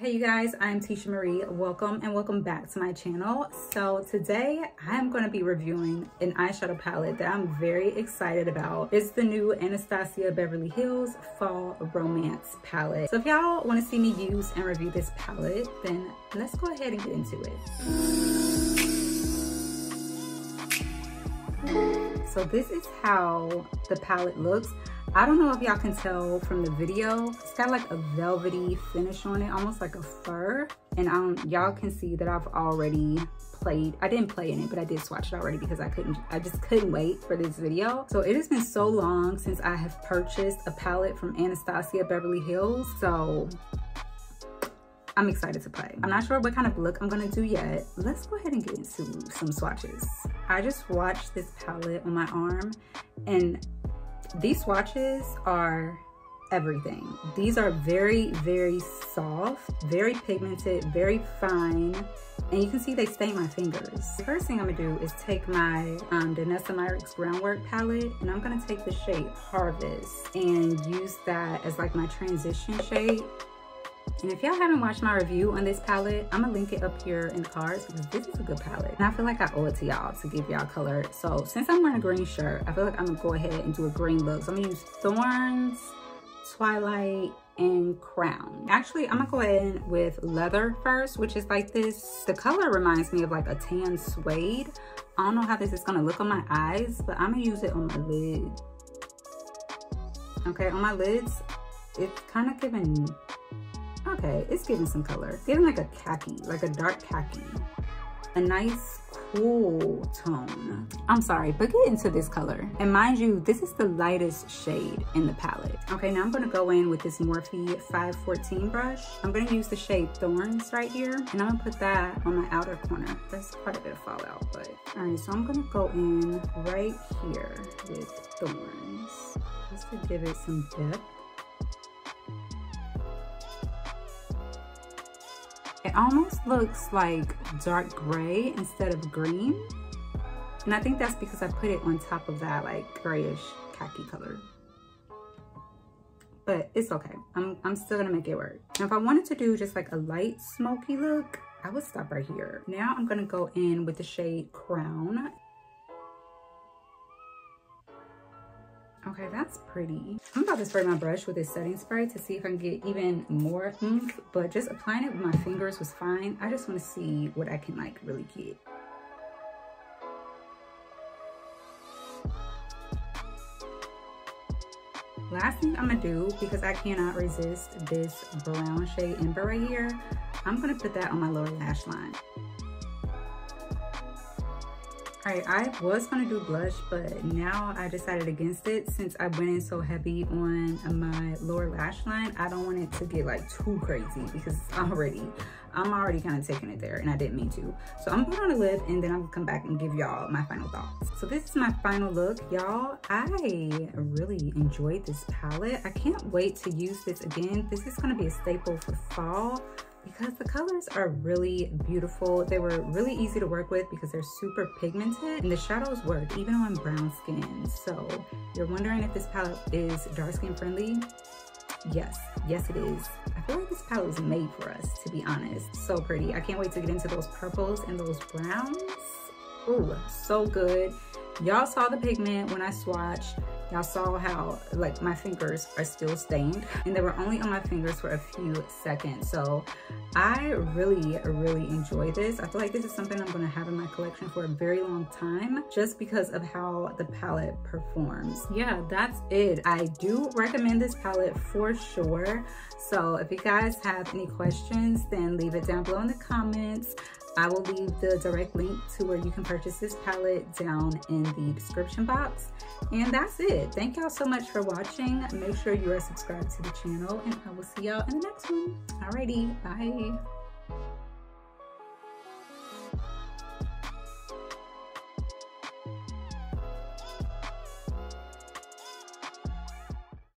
Hey you guys, I'm iteshamarie. Welcome and welcome back to my channel. So today I'm going to be reviewing an eyeshadow palette that I'm very excited about. It's the new Anastasia Beverly Hills Fall Romance palette. So if y'all want to see me use and review this palette, then let's go ahead and get into it. So this is how the palette looks. I don't know if y'all can tell from the video. It's got like a velvety finish on it, almost like a fur. And y'all can see that I've already played. I didn't play in it, but I did swatch it already because I just couldn't wait for this video. So it has been so long since I have purchased a palette from Anastasia Beverly Hills. So I'm excited to play. I'm not sure what kind of look I'm gonna do yet. Let's go ahead and get into some swatches. I just swatched this palette on my arm, and these swatches are everything. These are very, very soft, very pigmented, very fine, and you can see they stain my fingers. The first thing I'm gonna do is take my Anastasia Groundwork palette, and I'm gonna take the shade Harvest and use that as like my transition shade. And if y'all haven't watched my review on this palette, I'm gonna link it up here in the cards because this is a good palette. And I feel like I owe it to y'all to give y'all color. So since I'm wearing a green shirt, I feel like I'm gonna go ahead and do a green look. So I'm gonna use Thorns, Twilight, and Crown. Actually, I'm gonna go in with Leather first, which is like this. The color reminds me of like a tan suede. I don't know how this is gonna look on my eyes, but I'm gonna use it on my lid. Okay, on my lids, it's kind of giving, okay, it's giving some color. It's giving like a khaki, like a dark khaki. A nice cool tone. I'm sorry, but get into this color. And mind you, this is the lightest shade in the palette. Okay, now I'm gonna go in with this Morphe 514 brush. I'm gonna use the shade Thorns right here, and I'm gonna put that on my outer corner. That's quite a bit of fallout, but. All right, so I'm gonna go in right here with Thorns, just to give it some depth. It almost looks like dark gray instead of green. And I think that's because I put it on top of that like grayish khaki color. But it's okay. I'm still gonna make it work. Now if I wanted to do just like a light smoky look, I would stop right here. Now I'm gonna go in with the shade Crown. Okay, that's pretty. I'm about to spray my brush with this setting spray to see if I can get even more ink, but just applying it with my fingers was fine. I just want to see what I can like really get. Last thing I'm gonna do, because I cannot resist this brown shade Ember right here, I'm gonna put that on my lower lash line. All right, I was gonna do blush, but now I decided against it since I went in so heavy on my lower lash line. I don't want it to get like too crazy because I'm already kind of taking it there and I didn't mean to. So I'm gonna put on a lip and then I'm gonna come back and give y'all my final thoughts. So this is my final look, y'all. I really enjoyed this palette. I can't wait to use this again. This is gonna be a staple for fall, because the colors are really beautiful. They were really easy to work with because they're super pigmented, and the shadows work even on brown skin. So you're wondering if this palette is dark skin friendly? Yes it is. I feel like this palette was made for us, to be honest. So pretty. I can't wait to get into those purples and those browns. Ooh, so good. Y'all saw the pigment when I swatched. Y'all saw how like my fingers are still stained, and they were only on my fingers for a few seconds. So I really enjoy this. I feel like this is something I'm gonna have in my collection for a very long time just because of how the palette performs. Yeah, that's it. I do recommend this palette for sure. So if you guys have any questions, then leave it down below in the comments. I will leave the direct link to where you can purchase this palette down in the description box. And that's it. Thank y'all so much for watching. Make sure you are subscribed to the channel, and I will see y'all in the next one. Alrighty, bye.